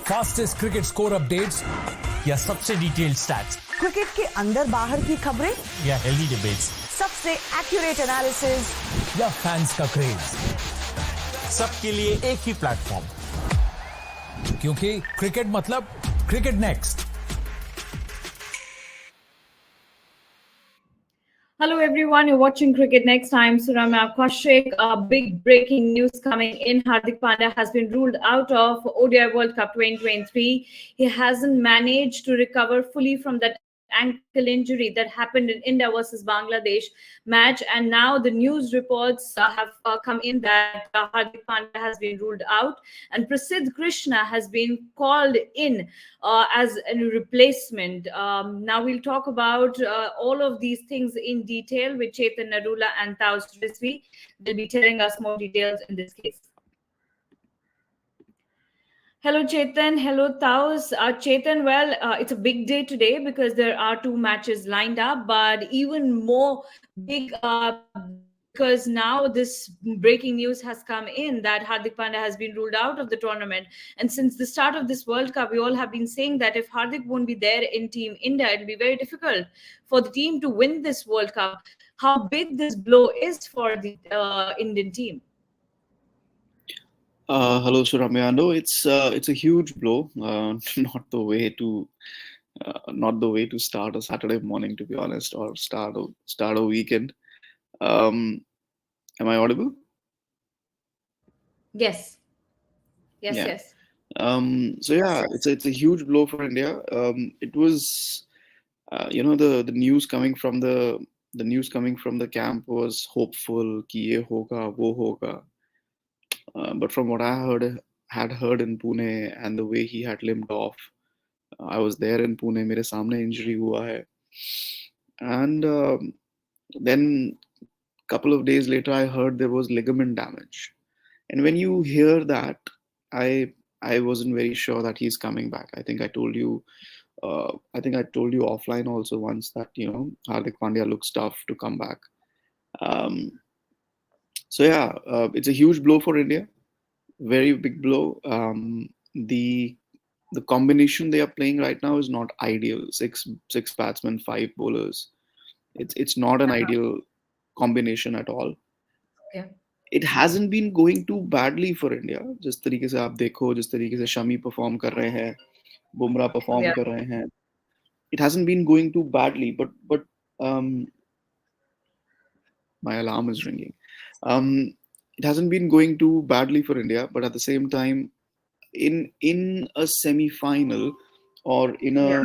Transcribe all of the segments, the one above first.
Fastest cricket score updates या सबसे detailed stats, cricket के अंदर बाहर की खबरें या हेल्दी डिबेट्स, सबसे एक्यूरेट एनालिसिस या फैंस का क्रेज, सबके लिए एक ही प्लेटफॉर्म, क्योंकि क्रिकेट मतलब cricket next. Hello everyone, you're watching Cricket Next. I'm Surama Kaushik. Big breaking news coming in. Hardik Pandya has been ruled out of ODI World Cup 2023. He hasn't managed to recover fully from that ankle injury that happened in India versus Bangladesh match, and now the news reports have come in that Hardik Pandya has been ruled out and Prasidh Krishna has been called in as a replacement. Now we'll talk about all of these things in detail with Chetan Narula and Taus Rizvi. They'll be telling us more details in this case. Hello, Chetan. Hello, Taus. Chetan, well, it's a big day today because there are two matches lined up, but even more big because now this breaking news has come in that Hardik Pandya has been ruled out of the tournament. And since the start of this World Cup, we all have been saying that if Hardik won't be there in Team India, it'll be very difficult for the team to win this World Cup. How big this blow is for the Indian team? Hello, Suramya. No, it's a huge blow. Not the way to start a Saturday morning, to be honest, or start a weekend. Am I audible? Yes. Yeah. Yes. So yeah, it's a huge blow for India. It was, the news coming from the camp was hopeful. Ki ye hoga, wo hoga. But from what I had heard in Pune and the way he had limped off, I was there in Pune. मेरे सामने injury हुआ है, and then couple of days later I heard there was ligament damage. And when you hear that, I wasn't very sure that he's coming back. I think I told you offline also once that Hardik Pandya looks tough to come back. So yeah, it's a huge blow for India. Very big blow. The combination they are playing right now is not ideal. Six batsmen, five bowlers. It's not an ideal combination at all. Okay. It hasn't been going too badly for India. जिस तरीके से आप देखो, जिस तरीके से Shami perform कर रहे हैं, बुमराह perform कर रहे हैं. It hasn't been going too badly, but my alarm is ringing. It hasn't been going too badly for India, but at the same time, in a semi-final or in a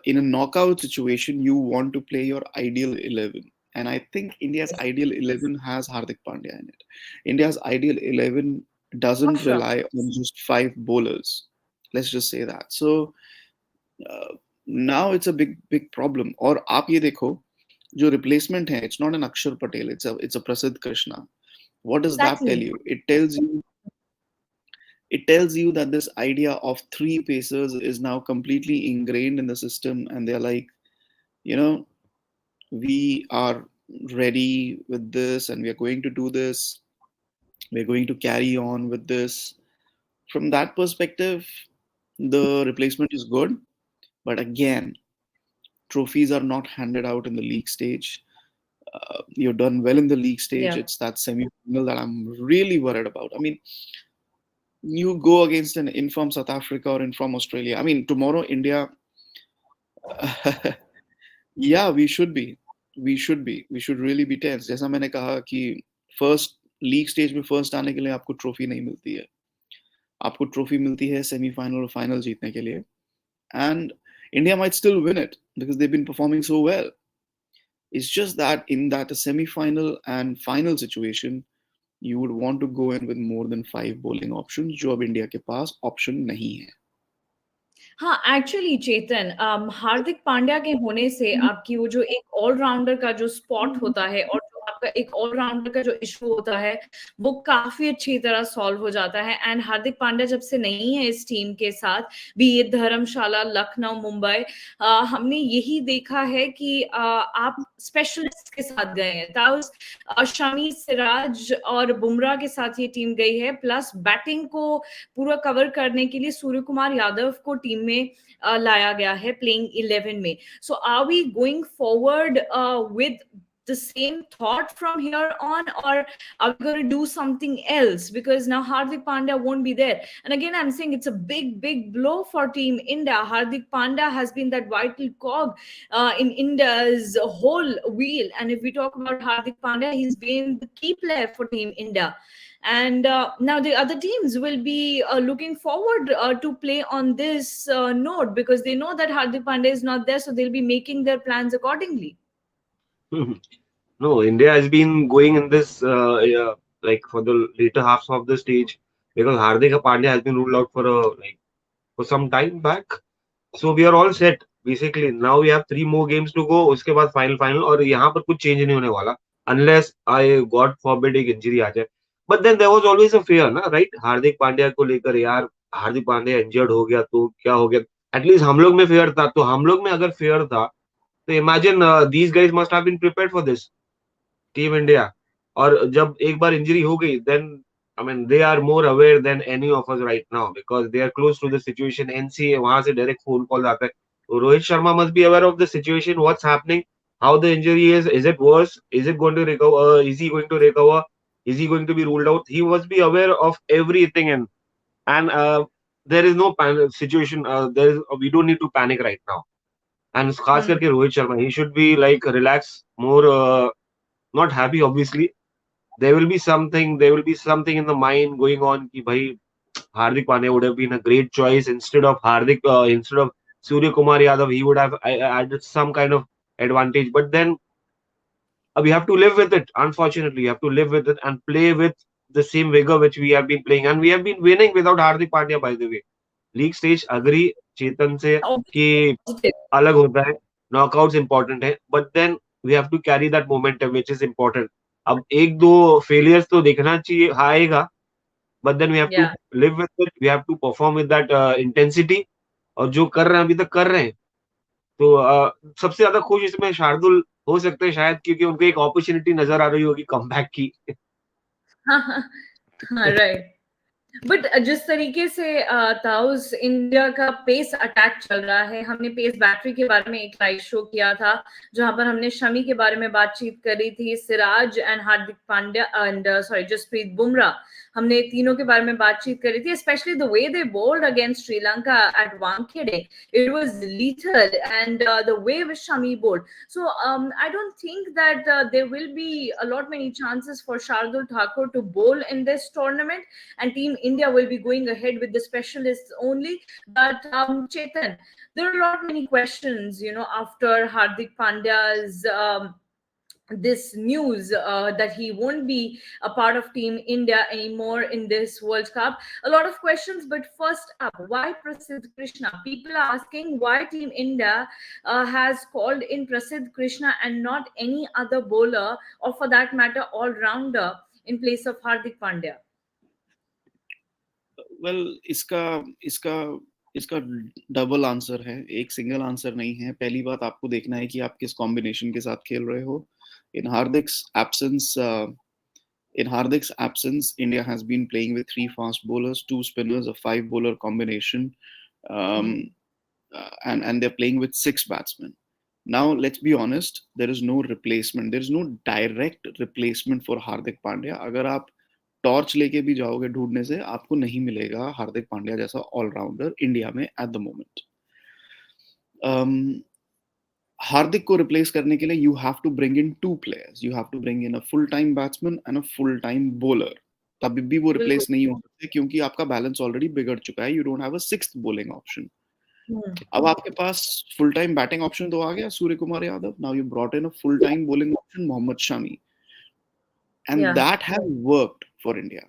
knockout situation, you want to play your ideal 11. And I think India's ideal 11 has Hardik Pandya in it. India's ideal 11 doesn't rely on just five bowlers. Let's just say that. So now it's a big problem. Or आप ये देखो, जो replacement है, it's not an Akshar Patel. It's a Prasidh Krishna. What does that tell you? It tells you that this idea of three pacers is now completely ingrained in the system, and they're like, we are ready with this and we are going to do this. We're going to carry on with this. From that perspective, the replacement is good. But again, trophies are not handed out in the league stage. You've done well in the league stage. Yeah. It's that semi-final that I'm really worried about. I mean, you go against an informed South Africa or informed Australia. I mean, tomorrow, India, yeah, we should really be tense. जैसा मैंने कहा कि first league stage में first आने के लिए आपको trophy नहीं मिलती है. आपको trophy मिलती है semi-final और final जीतने के लिए. And India might still win it because they've been performing so well. It's just that in that semi-final and final situation, you would want to go in with more than five bowling options, जो अब India के पास option नहीं है. हाँ, actually चेतन, हार्दिक पांड्या के होने से आपकी वो जो एक ऑलराउंडर का जो स्पॉट होता है और जो आपकी आपका एक ऑलराउंडर का जो इशू होता है वो काफी अच्छी तरह सॉल्व हो जाता है। एंड हार्दिक पांड्या जब से नहीं है इस टीम के साथ, भी ये धर्मशाला, लखनऊ, मुंबई, हमने यही देखा है कि आप स्पेशलिस्ट के साथ गए हैं। ताउस, शमी, सिराज और बुमराह के साथ ये टीम गई है, प्लस बैटिंग को पूरा कवर करने के लिए सूर्य कुमार यादव को टीम में लाया गया है प्लेइंग 11 में। So are we going forward with the same thought from here on, or are we going to do something else? Because now Hardik Pandya won't be there. And again, I'm saying it's a big blow for Team India. Hardik Pandya has been that vital cog in India's whole wheel. And if we talk about Hardik Pandya, he's been the key player for Team India. And now the other teams will be looking forward to play on this note, because they know that Hardik Pandya is not there, so they'll be making their plans accordingly. No, India has been going in this like for the later halves of the stage, because Hardik Pandya has been ruled out for some time back. So we are all set basically. Now we have 3 more games to go. उसके बाद final और यहाँ पर कुछ change नहीं होने वाला unless God forbid एक injury आ जाए. But then there was always a fear, ना, right? हार्दिक पांड्या को लेकर, यार हार्दिक पांड्या इंजर्ड हो गया तो क्या हो गया. एटलीस्ट हम लोग में फेयर था. तो हम लोग में अगर फेयर था तो imagine these guys must have been prepared for this team India. और जब एक बार इंजरी हो गई, then I mean they are more aware than any of us right now, because they are close to the situation. NCA वहां से direct phone call आता है. तो Rohit Sharma must be aware of the situation, what's happening, how the injury is it worse, is it going to recover, is he going to recover, is he going to be ruled out. He must be aware of everything. And there is no situation, there is, we don't need to panic right now. And खास करके Rohit Sharma, he should be like relax more, not happy obviously. There will be something in the mind going on कि भाई Hardik Pandya would have been a great choice instead of instead of Surya Kumar Yadav. He would have added some kind of advantage. But then we have to live with it. Unfortunately, you have to live with it and play with the same vigor which we have been playing, and we have been winning without Hardik Pandya, by the way. League stage agree चेतन से कि अलग होता है, knockouts important है, but then we have to carry that momentum which is important. अब 1-2 failures तो देखना चाहिए, आएगा, but then we have to live with it, we have to perform with that intensity. और जो कर रहे हैं अभी तक कर रहे हैं. तो सबसे ज्यादा खुश इसमें शार्दुल हो सकते हैं शायद, क्योंकि उनको एक अपॉर्चुनिटी नजर आ रही होगी कमबैक की. राइट. बट जिस तरीके से ताउस इंडिया का पेस अटैक चल रहा है, हमने पेस बैटरी के बारे में एक लाइव शो किया था जहां पर हमने शमी के बारे में बातचीत करी थी, सिराज एंड हार्दिक पांड्या एंड जसप्रीत बुमराह, हमने तीनों के बारे में बातचीत करी थी. Specially the way they bowled against Sri Lanka at Wankhede, it was lethal, and the way which Shami bowled. So I don't think that there will be a lot many chances for Shardul Thakur to bowl in this tournament, and Team India will be going ahead with the specialists only. But Chetan, there are a lot many questions, after Hardik Pandya's this news that he won't be a part of Team India anymore in this World Cup. A lot of questions, but first up, why Prasidh Krishna? People are asking why Team India has called in Prasidh Krishna and not any other bowler, or for that matter all-rounder, in place of Hardik Pandya. Well, इसका double answer है, एक single answer नहीं है. पहली बात, आपको देखना है कि आप किस कॉम्बिनेशन के साथ खेल रहे हो. In Hardik's absence, India has been playing with 3 fast bowlers, 2 spinners, a 5 bowler combination, and they're playing with 6 batsmen. Now, let's be honest, there is no replacement. There is no direct replacement for Hardik Pandya. अगर आप torch लेके भी जाओगे ढूंढने से, आपको नहीं मिलेगा हार्दिक पांड्या जैसा ऑलराउंडर इंडिया में एट द मोमेंट. हार्दिक को रिप्लेस करने के लिए you have to bring in 2 players. You have to bring in a full time batsman and a full time bowler. तभी भी वो रिप्लेस नहीं हो सकते, क्योंकि आपका बैलेंस ऑलरेडी बिगड़ चुका है. You don't have a 6th bowling option. अब आपके पास फुल टाइम बैटिंग ऑप्शन तो आ गया, Surya Kumar Yadav. Now you brought in a full time bowling option, Mohammed Shami, and that has worked for India.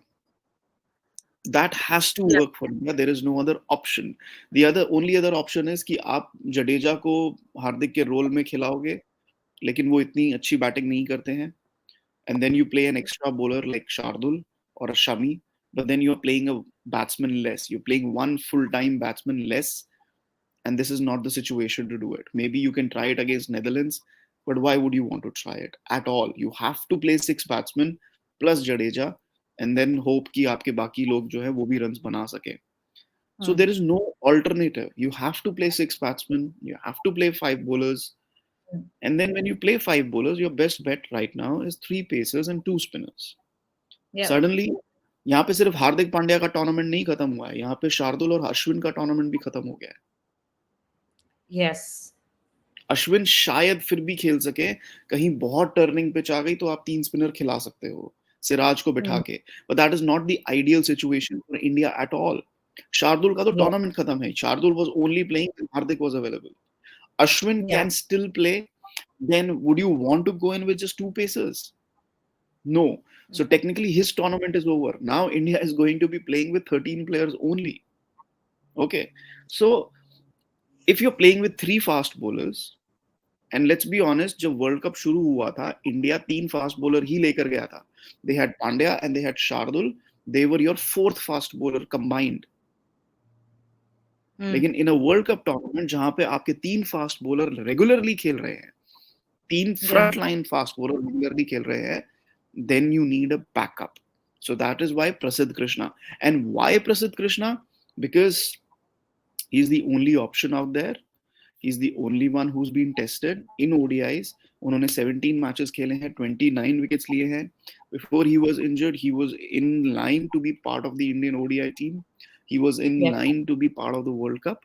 That has to work for India. There is no other option. The only other option is कि आप जडेजा को हार्दिक के role में खिलाओगे, लेकिन वो इतनी अच्छी बैटिंग नहीं करते हैं. and then you play an extra bowler like Shardul or a Shami, but then you're playing a batsman less. You're playing one full-time batsman less, and this is not the situation to do it. Maybe you can try it against Netherlands, but why would you want to try it at all? You have to play 6 batsmen plus Jadeja, and then hope कि आपके बाकी लोग जो है वो भी runs बना सके. So there is no alternative. You have to play 6 batsmen. You have to play 5 bowlers. And then when you play 5 bowlers, your best bet right now is 3 pacers and 2 spinners. Yeah. Suddenly, यहाँ पे सिर्फ हार्दिक पांड्या का tournament नहीं खत्म हुआ है, यहाँ पे शार्दुल और अश्विन का टूर्नामेंट भी खत्म हो गया है. Yes. अश्विन शायद फिर भी खेल सके, कहीं बहुत टर्निंग पिच आ गई तो आप 3 स्पिनर खिला सकते हो सिराज को बिठा के, but that is not the ideal situation for India at all. Shardul का तो टूर्नामेंट खत्म है. Shardul was only playing when Hardik was available. Ashwin can still play. Then would you want to go in with just 2 pacers? No. So technically his tournament is over. Now India is going to be playing with 13 players only. Okay. So if you're playing with 3 fast bowlers, and let's be honest, जब World Cup शुरू हुआ था, India 3 fast bowler ही लेकर गया था. They had Pandya and they had Shardul. They were your 4th fast bowler combined. लेकिन इन a world cup tournament जहां पे आपके 3 फास्ट बॉलर रेगुलरली खेल रहे हैं, 3 front line fast bowler regularly खेल रहे हैं, then you need a backup. So that is why Prasidh Krishna. And why Prasidh Krishna? Because he's the only option out there. He's the only one who's been tested in ODIs. उन्होंने 17 matches खेले हैं, 29 wickets लिए हैं. Before he was injured, he was in line to be part of the Indian ODI team. He was in line to be part of the World Cup.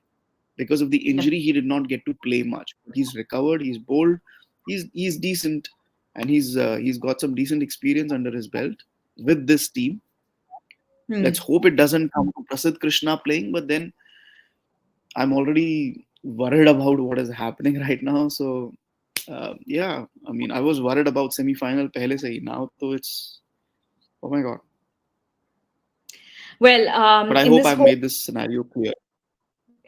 Because of the injury, he did not get to play much. He's recovered. He's bold. He's decent, and he's got some decent experience under his belt with this team. Let's hope it doesn't come to Prasidh Krishna playing. But then I'm already worried about what is happening right now. So yeah, I mean, I was worried about semi-final pehle se hi. Now, so it's, oh my God. Well, but I hope I've made this scenario clear.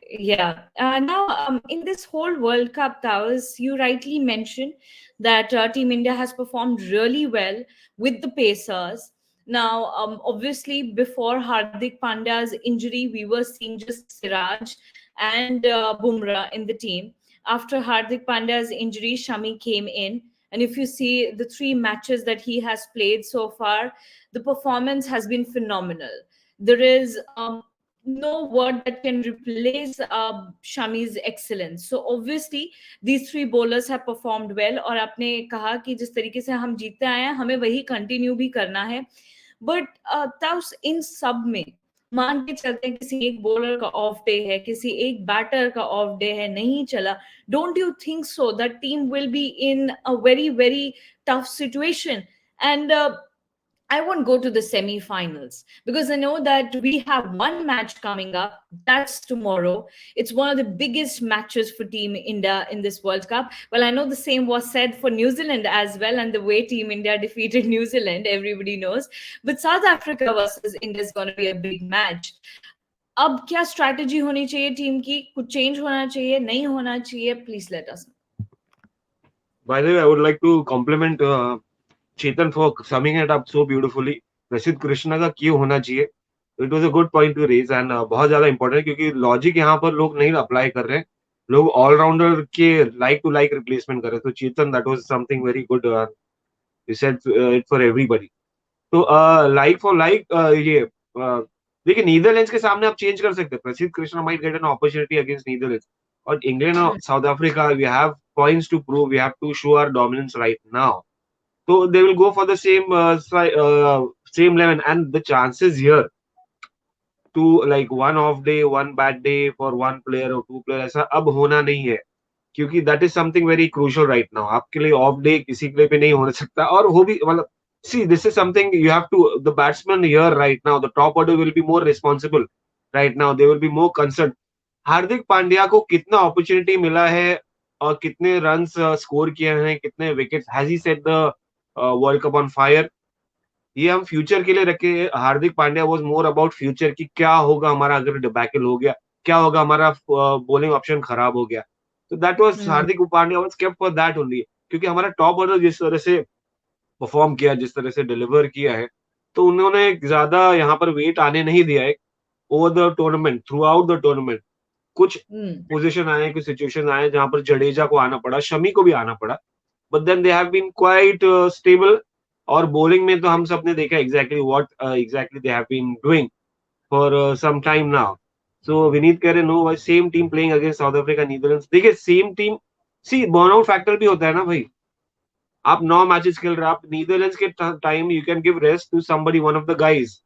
Yeah. Now, in this whole World Cup, Tawas, you rightly mentioned that Team India has performed really well with the pacers. Now, obviously, before Hardik Pandya's injury, we were seeing just Siraj and Bumrah in the team. After Hardik Pandya's injury, Shami came in. And if you see the 3 matches that he has played so far, the performance has been phenomenal. There is no word that can replace Shami's excellence. So obviously these 3 bowlers have performed well. और आपने कहा कि जिस तरीके से हम जीतते आए हैं, हमें वही कंटिन्यू भी करना है. बट तब इन सब में मान के चलते हैं किसी एक बॉलर का ऑफ डे है, किसी एक बैटर का ऑफ डे है, नहीं चला. Don't you think so that team will be in a very very tough situation? And I won't go to the semi-finals because I know that we have one match coming up. That's tomorrow. It's one of the biggest matches for Team India in this World Cup. Well, I know the same was said for New Zealand as well, and the way Team India defeated New Zealand, everybody knows. But South Africa versus India is going to be a big match. अब क्या strategy होनी चाहिए team की? कुछ change होना चाहिए, नहीं होना चाहिए? Please let us know. By the way, I would like to compliment Chetan for summing it up so beautifully. प्रसिद्ध कृष्णा का क्यों होना चाहिए, it was a good point to raise and बहुत ज्यादा इंपॉर्टेंट है क्योंकि लॉजिक यहाँ पर लोग नहीं अप्लाई कर रहे हैं, लोग ऑलराउंडर के लाइक टू लाइक रिप्लेसमेंट कर रहे हैं. तो Chetan, that was something very good, you said it for everybody. तो लाइक फॉर लाइक ये देखिए, नीदरलैंड्स के सामने आप चेंज कर सकते हैं. Prasidh Krishna might get an opportunity against Netherlands, और इंग्लैंड और South Africa, we have points to prove, we have to show our dominance right now. So they will go for the same 11, and the chances here to like one off day, one bad day for one player or 2 player, ऐसा अब होना नहीं है क्योंकि that is something very crucial right now. आपके लिए off day किसी के लिए भी नहीं हो सकता, और वो भी मतलब see, this is something you have to, the batsmen here right now, the top order will be more responsible right now, they will be more concerned. Hardik Pandya को कितना opportunity मिला है और कितने runs score किए हैं, कितने wickets, has he set the World Cup on fire? ये हम फ्यूचर के लिए रखे. Hardik Pandya was more about future की क्या होगा हमारा अगर डिबैकल हो गया, क्या होगा हमारा बॉलिंग ऑप्शन खराब हो गया. तो that was Hardik Pandya was kept for that only, क्योंकि हमारा टॉप ऑर्डर जिस तरह से परफॉर्म किया, जिस तरह से डिलीवर किया है, तो उन्होंने ज्यादा यहाँ पर वेट आने नहीं दिया है over the tournament, through out the tournament. कुछ पोजीशन आए, कुछ सिचुएशन आए जहां पर जडेजा को आना पड़ा, शमी को भी आना पड़ा, but then they have been quite stable. और बॉलिंग में तो हम सब ने देखा exactly what exactly they have been doing for some time now. So Vineet कह रहे नो भाई, same team playing against South Africa, Netherlands. देखिए same team, see burnout factor भी होता है ना भाई। आप 9 मैचेस खेल रहे हो, आप नीदरलैंड्स के time you can give rest to somebody, one of the guys,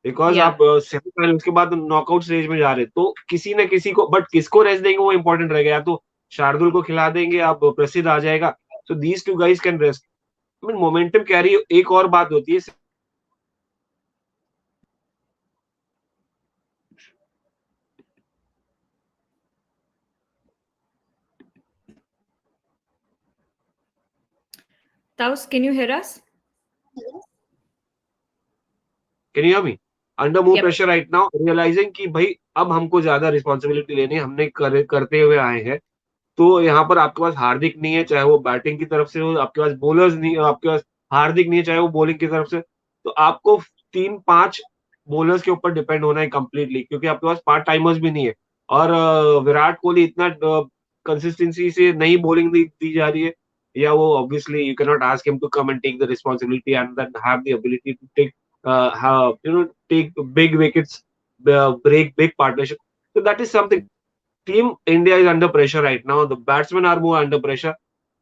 because Yeah. आप सेमीफाइनल उसके बाद नॉकआउट स्टेज में जा रहे, तो किसी न किसी को, बट किसको रेस्ट देंगे वो इंपॉर्टेंट रहेगा। या तो शार्दुल को खिला देंगे, आप प्रसिद्ध आ जाएगा, so these two guys can rest. I mean momentum carry. एक और बात होती है, Taus, can you hear us? Can you hear me? Under more Yep. Pressure right now, realising कि भाई अब हमको ज्यादा रिस्पॉन्सिबिलिटी लेनी है, हमने करते हुए आए हैं। तो यहाँ पर आपके पास हार्दिक नहीं है, चाहे वो बैटिंग की तरफ से हो, आपके पास बॉलर्स नहीं, आपके पास हार्दिक नहीं है चाहे वो बॉलिंग की तरफ से, तो आपको 3-5 बॉलर्स के ऊपर डिपेंड होना है कंप्लीटली, क्योंकि आपके पास पार्ट टाइमर्स भी नहीं है। और विराट कोहली इतना कंसिस्टेंसी से नहीं बॉलिंग दी जा रही है, या वो obviously you can not ask him to come and take the responsibility and then have the ability to take take big wickets, break big partnership. So that is something. Team India is under pressure right now. The batsmen are more under pressure.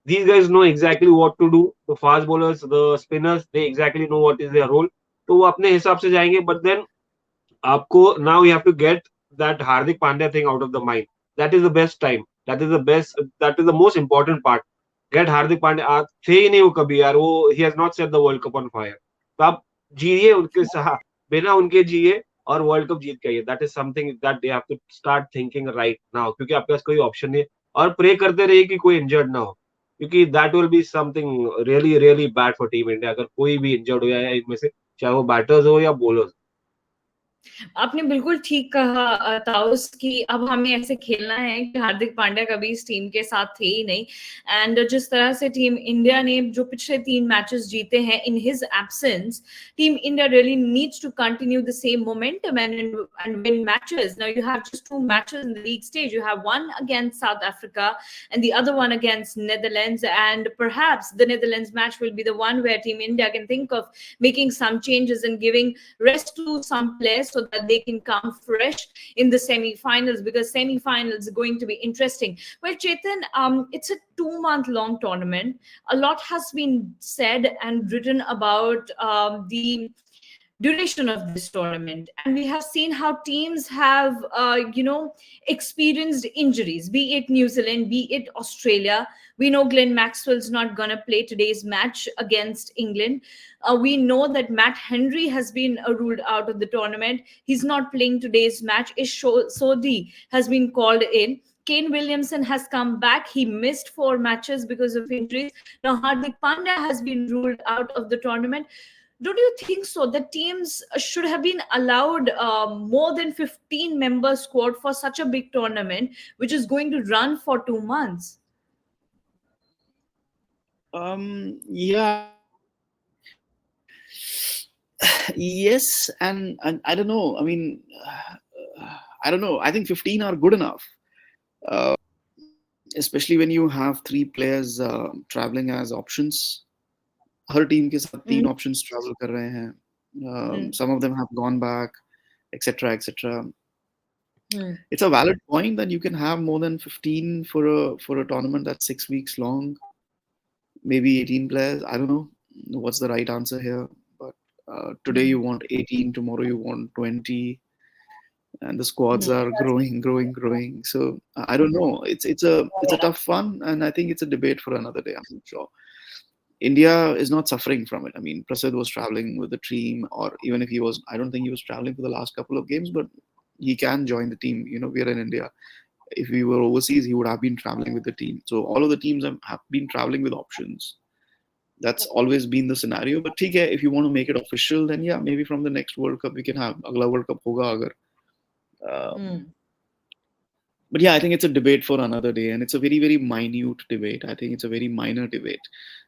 These guys know exactly what to do. The fast bowlers, the spinners, they exactly know what is their role. तो वो अपने हिसाब से जाएंगे. But then आपको now you have to get that Hardik Pandya thing out of the mind. That is the best time. That is the best. That is the most important part. Get Hardik Pandya. आप थे ही नहीं वो कभी यार. वो he has not set the World Cup on fire. तो आप जिए उनके साथ, बिना उनके जिए और वर्ल्ड कप जीत के आइए. That is something that they have to start thinking right now, क्योंकि आपके पास कोई ऑप्शन नहीं है. और प्रे करते रहिए कि कोई इंजर्ड ना हो, क्योंकि that will be something really really bad for team India अगर कोई भी इंजर्ड हो जाए इनमें से, चाहे वो बैटर्स हो या बॉलर्स. आपने बिल्कुल ठीक कहा ताउस कि अब हमें ऐसे खेलना है कि हार्दिक पांड्या कभी इस टीम के साथ थे ही नहीं. एंड जिस तरह से टीम इंडिया ने जो पिछले 3 मैचेस जीते हैं in his absence, team India really needs to continue the same momentum and win matches. Now you have just 2 matches in the league stage. You have one against South Africa and the other one against Netherlands, and perhaps the Netherlands match will be the one where Team India can think of making some changes and giving rest to some players so that they can come fresh in the semi-finals, because semi-finals are going to be interesting. Well, Chetan, it's a 2-month long tournament. A lot has been said and written about the duration of this tournament, and we have seen how teams have experienced injuries, be it New Zealand, be it Australia. We know Glenn Maxwell's not going to play today's match against England. We know that Matt Henry has been ruled out of the tournament. He's not playing today's match. Ish Sodhi has been called in. Kane Williamson has come back. He missed 4 matches because of injuries. Now Hardik Pandya has been ruled out of the tournament. Don't you think so? The teams should have been allowed more than 15-member squad for such a big tournament, which is going to run for 2 months. Yeah. Yes, and I don't know. I mean, I don't know. I think 15 are good enough, especially when you have 3 players traveling as options. Her team के साथ 3 options travel कर रहे हैं. Some of them have gone back, etc., etc. It's a valid point that you can have more than 15 for a tournament that's 6 weeks long. Maybe 18 players. I don't know what's the right answer here. But today you want 18, tomorrow you want 20, and the squads are growing. So I don't know. It's a tough one, and I think it's a debate for another day. I'm sure. India is not suffering from it. I mean, Prasidh was traveling with the team, or even if he was, I don't think he was traveling for the last couple of games, but he can join the team. You know, we are in India. If we were overseas, he would have been traveling with the team. So all of the teams have been traveling with options. That's always been the scenario. But okay, if you want to make it official, then yeah, maybe from the next World Cup we can have Agla World Cup hoga agar. But yeah, I think it's a debate for another day, and it's a very, very minute debate. I think it's a very minor debate.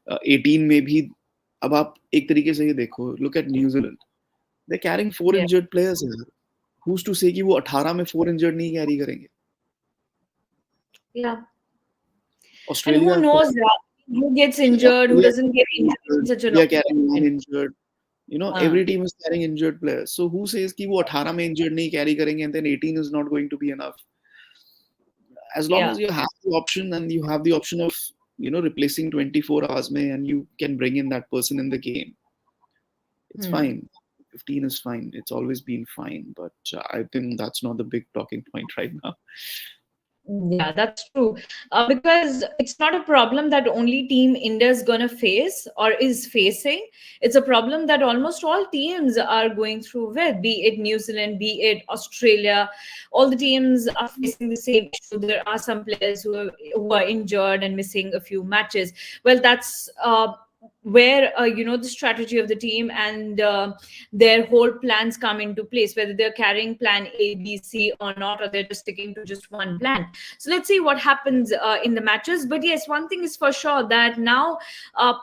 18 में भी अब आप एक तरीके से ये देखो, look at New Zealand, they're carrying 4 Yeah. injured players here. Who's to say कि वो 18 में 4 injured नहीं carry करेंगे? Yeah. And Australia, who knows who gets injured, who doesn't get injured in such a they are long carrying one time. injured. Every team is carrying injured players. So who says कि वो 18 में injured नहीं carry करेंगे and then 18 is not going to be enough? As long Yeah. as you have the option and you have the option of replacing 24 hours में and you can bring in that person in the game, it's fine. 15 is fine. It's always been fine. But I think that's not the big talking point right now. Yeah, that's true. Because it's not a problem that only Team India is going to face or is facing. It's a problem that almost all teams are going through with, be it New Zealand, be it Australia. All the teams are facing the same issue. There are some players who are injured and missing a few matches. Well, that's where the strategy of the team and their whole plans come into place, whether they're carrying plan A, B, C or not, or they're just sticking to just one plan. So let's see what happens in the matches. But yes, one thing is for sure, that now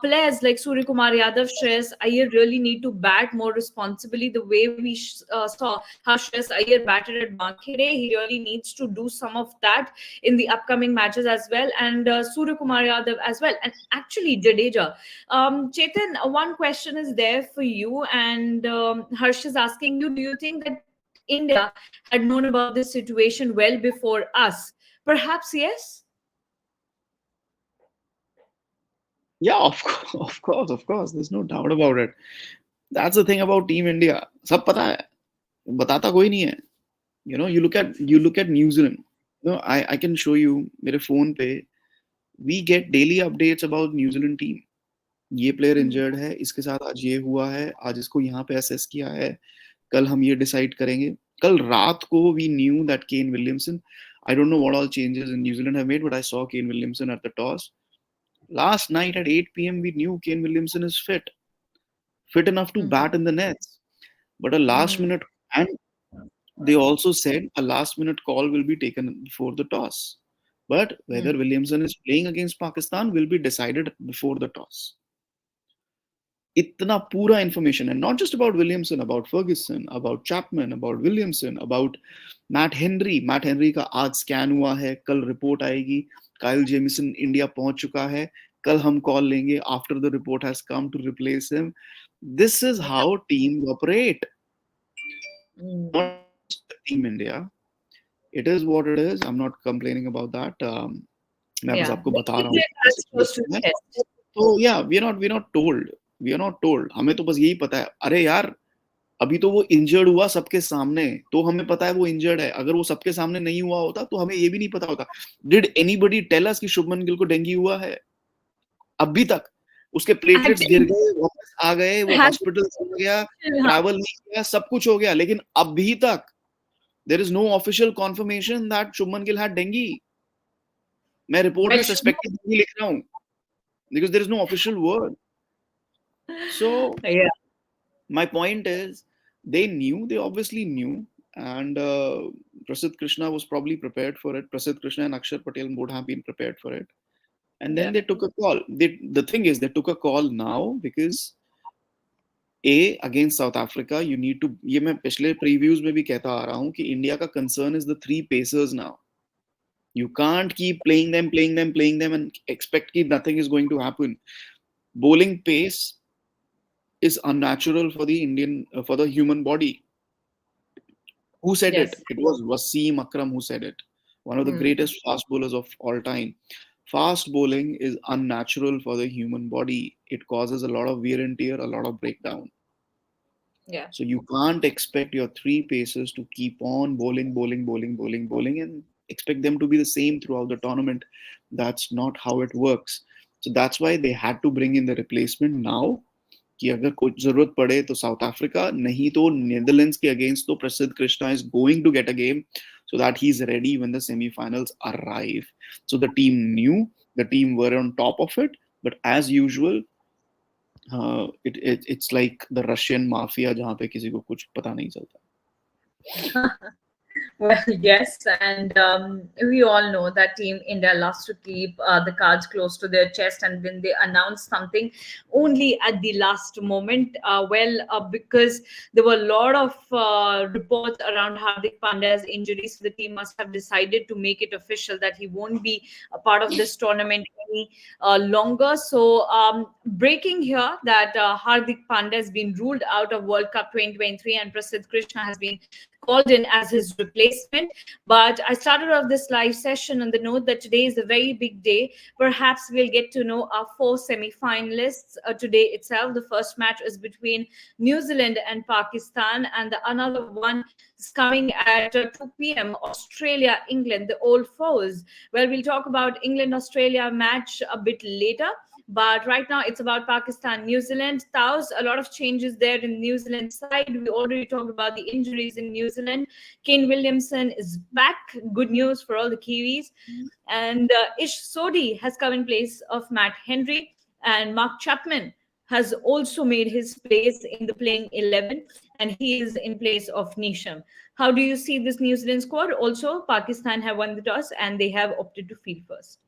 players like Surya Kumar Yadav, Shreyas Iyer really need to bat more responsibly. The way we saw how Shreyas Iyer batted at Wankhede, he really needs to do some of that in the upcoming matches as well, and Surya Kumar Yadav as well, and actually Jadeja. Chetan, one question is there for you, and Harsh is asking you, do you think that India had known about this situation well before us? Perhaps yes? Yeah, of course. There's no doubt about it. That's the thing about Team India. सब पता है, बताता कोई नहीं है. You look at New Zealand. I can show you मेरे phone पे. We get daily updates about New Zealand team. ये प्लेयर इंजर्ड है, इसके साथ आज ये हुआ है, आज इसको यहाँ पे असेस किया है, कल हम ये डिसाइड करेंगे. कल रात को we knew that Kane Williamson, I don't know what all changes in New Zealand have made, but I saw Kane Williamson at the toss. Last night at 8 p.m. we knew Kane Williamson is fit enough to bat in the nets. But a last minute, and they also said a last minute call will be taken before the toss. But whether Williamson is playing against Pakistan will be decided before the toss. इतना पूरा information, and not just about Williamson, about Ferguson, about Chapman, about Williamson, about Matt Henry. Matt Henry का आज scan हुआ है, कल report आएगी. Kyle Jameson India पहुंच चुका है, कल हम कॉल लेंगे after the report has come to replace him. This is how teams operate. Not just Team India. It is what it is. I'm not complaining about that. मैं बस आपको बता रहा हूँ. तो yeah, we're not told. हमें तो बस यही पता है. अरे यार, अभी तो वो इंजर्ड हुआ सबके सामने, तो हमें पता है वो इंजर्ड है. अगर वो सबके सामने नहीं हुआ होता तो हमें ये भी नहीं पता होता. Did anybody tell us कि शुभमन गिल को डेंगू हुआ है? अभी तक उसके प्लेटलेट्स गिर गए, वापस आ गए, वो हॉस्पिटल चला गया, ट्रैवल नहीं किया, सब कुछ हो गया, लेकिन अभी तक there is no official confirmation that Shubman Gill had dengue. मैं रिपोर्ट में सस्पेक्टेड नहीं लिख रहा हूँ, because there is no official word. So Yeah. my point is, they obviously knew, and Prasidh Krishna was probably prepared for it. Prasidh Krishna and Akshar Patel would have been prepared for it. And then they took a call. The thing is, they took a call now because against South Africa, you need to. ये मैं पिछले previews में भी कहता आ रहा हूँ कि India का concern is the 3 pacers now. You can't keep playing them and expect that nothing is going to happen. Bowling pace is unnatural for the human body. Who said it? It was Wasim Akram who said it. One of the greatest fast bowlers of all time. Fast bowling is unnatural for the human body. It causes a lot of wear and tear, a lot of breakdown. Yeah. So you can't expect your 3 pacers to keep on bowling and expect them to be the same throughout the tournament. That's not how it works. So that's why they had to bring in the replacement now. कि अगर कुछ जरूरत पड़े तो south Africa, नहीं तो Netherlands के against तो प्रसिद्ध Krishna is going to get a game so that he's ready when the semi-finals arrive. So the team knew, the team were on top of it, but as usual, it's like the Russian mafia जहाँ पे किसी को कुछ पता नहीं चलता. Well, yes, and we all know that Team India loves to keep the cards close to their chest, and then they announce something only at the last moment. Because there were a lot of reports around Hardik Pandya's injury, so the team must have decided to make it official that he won't be a part of this tournament any longer. So, breaking here that Hardik Pandya has been ruled out of World Cup 2023, and Prasidh Krishna has been called in as his replacement. But I started off this live session on the note that today is a very big day. Perhaps we'll get to know our four semi-finalists today itself. The first match is between New Zealand and Pakistan, and the another one is coming at 2 p.m. Australia, England, the old foes. Well, we'll talk about England Australia match a bit later. But right now, it's about Pakistan, New Zealand. Taos, a lot of changes there in New Zealand side. We already talked about the injuries in New Zealand. Kane Williamson is back. Good news for all the Kiwis. And Ish Sodhi has come in place of Matt Henry. And Mark Chapman has also made his place in the playing 11. And he is in place of Nisham. How do you see this New Zealand squad? Also, Pakistan have won the toss and they have opted to field first.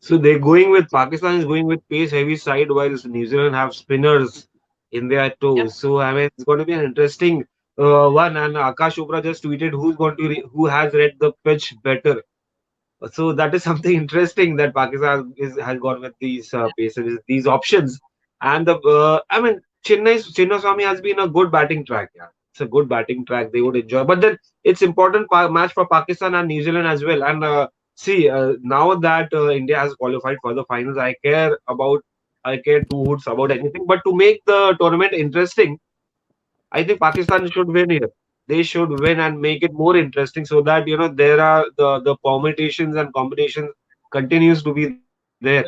So they're going with Pakistan is going with pace heavy side, whilst New Zealand have spinners in their Yep. toes. So I mean, it's going to be an interesting one. And Akash Chopra just tweeted who has read the pitch better. So that is something interesting that Pakistan has gone with these paces, these options. And I mean, Chinnaswamy has been a good batting track. Yeah, it's a good batting track. They would enjoy. But then it's important match for Pakistan and New Zealand as well. And see, now that India has qualified for the finals, I care two hoots about anything. But to make the tournament interesting, I think Pakistan should win here. They should win and make it more interesting so that there are the permutations and combinations continues to be there.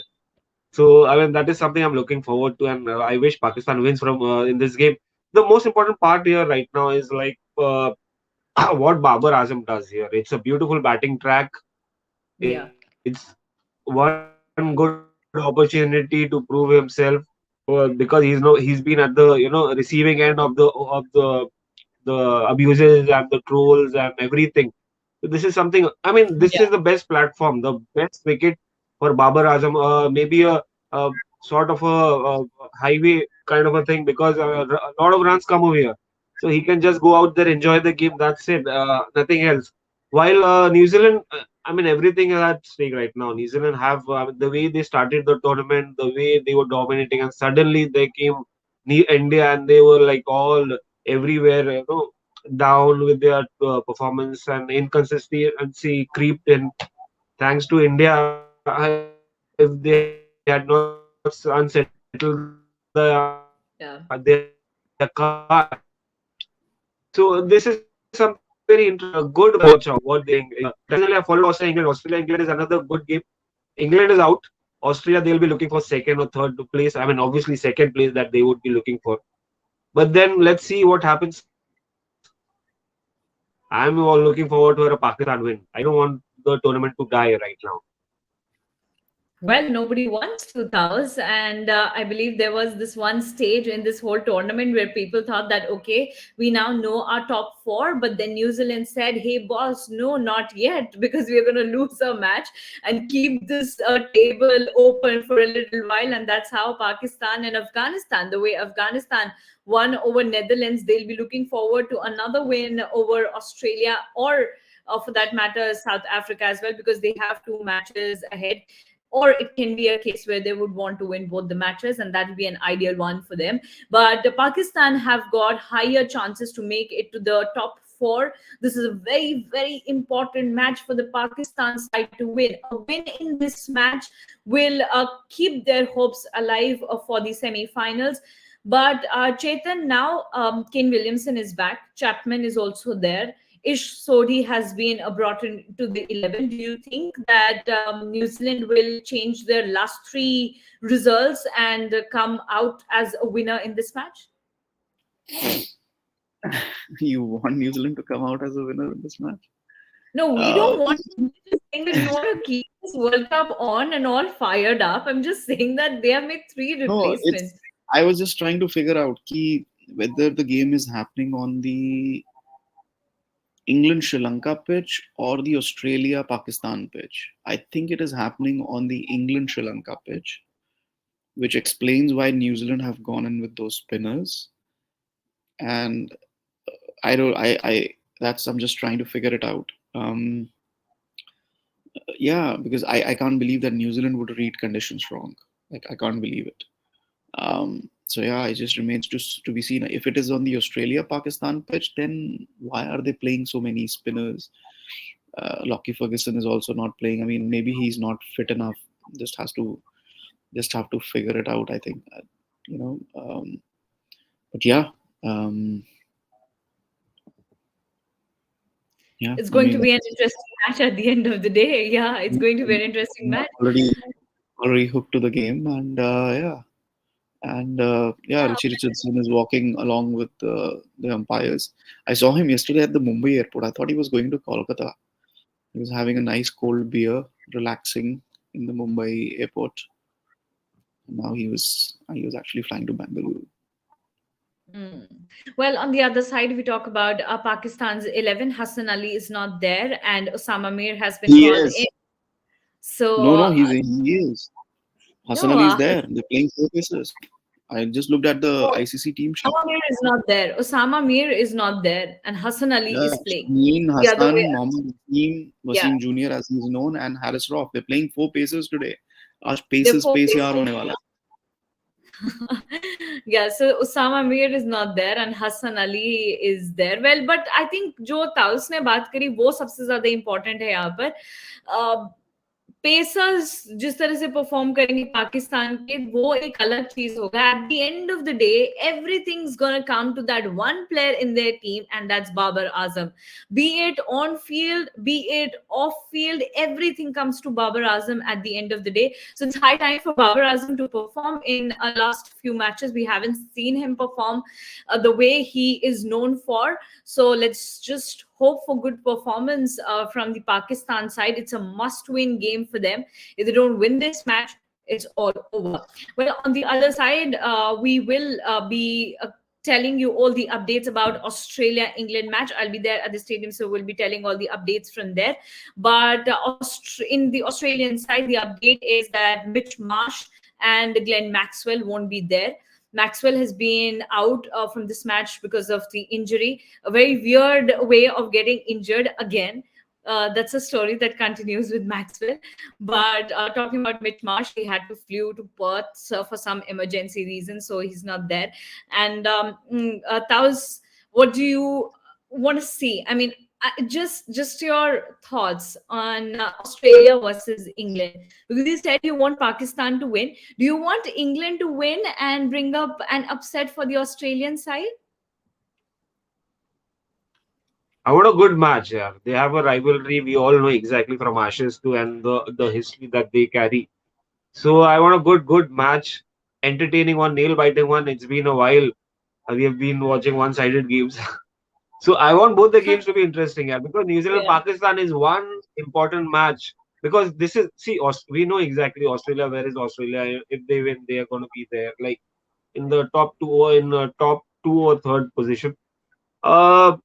So I mean that is something I'm looking forward to, and I wish Pakistan wins from in this game. The most important part here right now is like what Babar Azam does here. It's a beautiful batting track. Yeah. It's one good opportunity to prove himself because he's been at the receiving end of the abuses and the trolls and everything. So this is something. I mean, this Yeah. is the best platform, the best wicket for Babar Azam. Maybe a sort of a highway kind of a thing because a lot of runs come over here, so he can just go out there, enjoy the game. That's it. Nothing else. While New Zealand, I mean, everything is at stake right now. New Zealand have the way they started the tournament, the way they were dominating, and suddenly they came India and they were like all everywhere, down with their performance and inconsistency creeped in. Thanks to India, if they had not unsettled Yeah. their card. So this is something very interesting, good watch out what they personally I followed Australia England. Australia England is another good game. England is out. Australia they'll be looking for second or third place. I mean obviously second place that they would be looking for. But then let's see what happens. I'm all looking forward to a Pakistan win. I don't want the tournament to die right now. Well, nobody wants 2000, and I believe there was this one stage in this whole tournament where people thought that okay, we now know our top four, but then New Zealand said, "Hey, boss, no, not yet, because we're going to lose a match and keep this table open for a little while." And that's how Pakistan and Afghanistan, the way Afghanistan won over Netherlands, they'll be looking forward to another win over Australia or. For that matter, South Africa as well, because they have two matches ahead, or it can be a case where they would want to win both the matches, and that would be an ideal one for them. But the Pakistan have got higher chances to make it to the top four. This is a very, very important match for the Pakistan side to win. A win in this match will keep their hopes alive for the semi-finals. But Chetan, now Kane Williamson is back. Chapman is also there. Ish Sodhi has been brought into the 11. Do you think that New Zealand will change their last three results and come out as a winner in this match? You want New Zealand to come out as a winner in this match? No, we don't want. I'm just saying that you want to keep this World Cup on and all fired up. I'm just saying that they have made three No, replacements. I was just trying to figure out whether the game is happening on the England Sri Lanka pitch or the Australia Pakistan pitch. I think it is happening on the England Sri Lanka pitch, which explains why New Zealand have gone in with those spinners. And I don't, that's, I'm just trying to figure it out. Yeah, because I can't believe that New Zealand would read conditions wrong. Like, I can't believe it. So yeah, it just remains to be seen. If it is on the Australia Pakistan pitch, then why are they playing so many spinners? Lockie Ferguson is also not playing. I mean, maybe he's not fit enough. Just have to figure it out. I think, you know. But yeah, yeah. It's going to be an interesting match at the end of the day. Yeah, it's going to be an interesting match. Already hooked to the game, and yeah. And yeah, Richie Richardson is walking along with the umpires. I saw him yesterday at the Mumbai airport. I thought he was going to Kolkata. He was having a nice cold beer, relaxing in the Mumbai airport. And now he was actually flying to Bangalore. Well, on the other side, we talk about Pakistan's 11. Hassan Ali is not there, and Osama Mir has been called in. So No, he is. Hassan no, Ali is there. They're playing 4 pacers. I just looked at the ICC team sheet. Osama Mir is not there. Osama Mir is not there, and Hassan Ali is playing. Shaheen, Hassan, Mohammad Wasim Jr. as he's known, and Haris Rauf. They're playing 4 pacers today. Aaj pacers pace yaar hone wala. Yeah, so Osama Mir is not there and Hassan Ali is there. Well, but I think जो ताउस ने बात करी वो सबसे ज्यादा important है यहाँ पर. पेसर्स जिस तरह से परफॉर्म करेंगे पाकिस्तान के वो एक अलग चीज होगा. At the end of the day everything is gonna come to that one player in their team and that's Babar Azam. Be it on field, be it off field, everything comes to Babar Azam at the end of the day. So it's high time for Babar Azam to perform. In last few matches we haven't seen him perform the way he is known for. So let's just hope for good performance from the Pakistan side. It's a must-win game for them. If they don't win this match, it's all over. Well, on the other side, we will be telling you all the updates about Australia-England match. I'll be there at the stadium, so we'll be telling all the updates from there. But in the Australian side, the update is that Mitch Marsh and Glenn Maxwell won't be there. Maxwell has been out from this match because of the injury. A very weird way of getting injured again. That's a story that continues with Maxwell. But talking about Mitch Marsh, he had to flew to Perth for some emergency reason, so he's not there. And Taus, what do you want to see? I mean, just your thoughts on Australia versus England, because you said you want Pakistan to win. Do you want England to win and bring up an upset for the Australian side? I want a good match. Yeah, they have a rivalry. We all know exactly from Ashes to and the history that they carry. So I want a good match, entertaining one, nail biting one. It's been a while. We have been watching one-sided games. So I want both the games to be interesting, yeah, because New Zealand Pakistan is one important match. Because this is, see, we know exactly Australia. Where is Australia? If they win, they are going to be there, like in the top 2 or in the top 2 or 3rd position.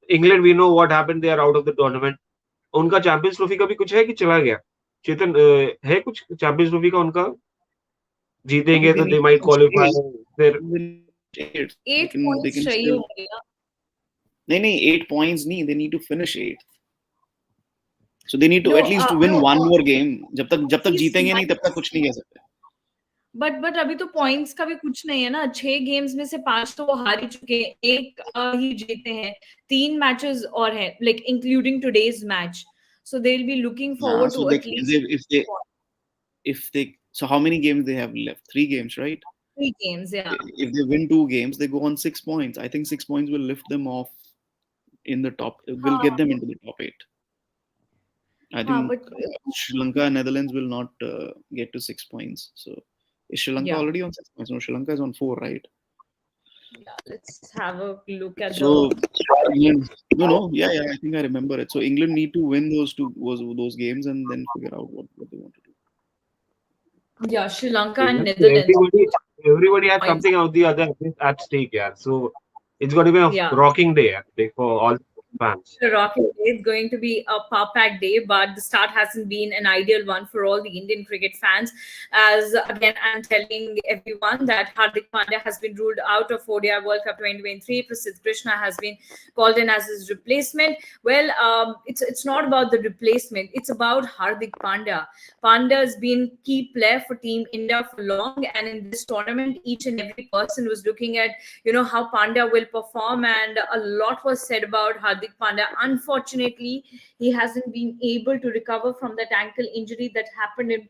England, we know what happened. They are out of the tournament. उनका champions trophy का भी कुछ है कि चला गया? चेतन, है कुछ चैंपियंस ट्रॉफी का उनका? जीतेंगे तो they might qualify. फिर 8 points चाहिए होंगे. नहीं 8 points नहीं, they need to finish 8th. So they need to at least win one more game. जब तक जीतेंगे नहीं तब तक कुछ नहीं कह सकते. बट अभी तो पॉइंट्स का भी कुछ नहीं है ना. 6 गेम्स में से 5 तो वो हार ही चुके हैं, 1 ही जीते हैं, 3 मैचेस और हैं, like including today's match. So they'll be looking forward to at least if they so how many games they have left? 3 games, right? 3 games, yeah. If they win 2 games, they go on 6 points. I think 6 points will lift them off in the top. Will get them into the top 8. I think Sri Lanka and Netherlands will not get to 6 points. So is Sri Lanka already on 6 points? No, Sri Lanka is on 4, right? Yeah, let's have a look at England, no, yeah, I think I remember it. So England need to win those games and then figure out what they want to do. Yeah, Sri Lanka and Netherlands. Everybody has something out the other at stake, yeah. So it's going to be a rocking day for all. fans. A rocket day. It's going to be a power-packed day, but the start hasn't been an ideal one for all the Indian cricket fans. As again, I'm telling everyone that Hardik Pandya has been ruled out of ODI World Cup 2023. Prasidh Krishna has been called in as his replacement. Well, it's not about the replacement. It's about Hardik Pandya. Pandya has been key player for Team India for long, and in this tournament, each and every person was looking at how Pandya will perform, and a lot was said about Hardik Pandya. Unfortunately, he hasn't been able to recover from that ankle injury that happened in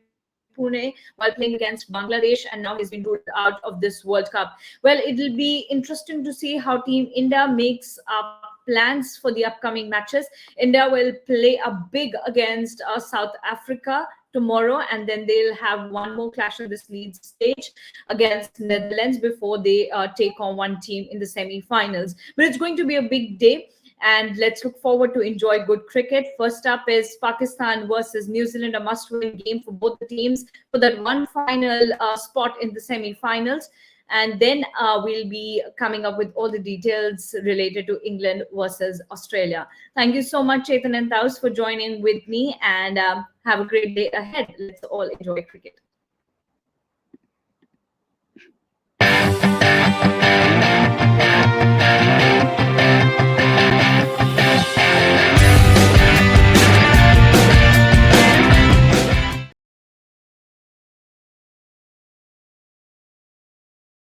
Pune while playing against Bangladesh, and now he's been ruled out of this World Cup. Well, it'll be interesting to see how Team India makes plans for the upcoming matches. India will play a big against South Africa tomorrow, and then they'll have one more clash on this league stage against Netherlands before they take on one team in the semi-finals. But it's going to be a big day, and let's look forward to enjoy good cricket. First up is Pakistan versus New Zealand, a must-win game for both the teams for that one final spot in the semi-finals. And then we'll be coming up with all the details related to England versus Australia. Thank you so much, Chetan and Taus, for joining with me, and have a great day ahead. Let's all enjoy cricket.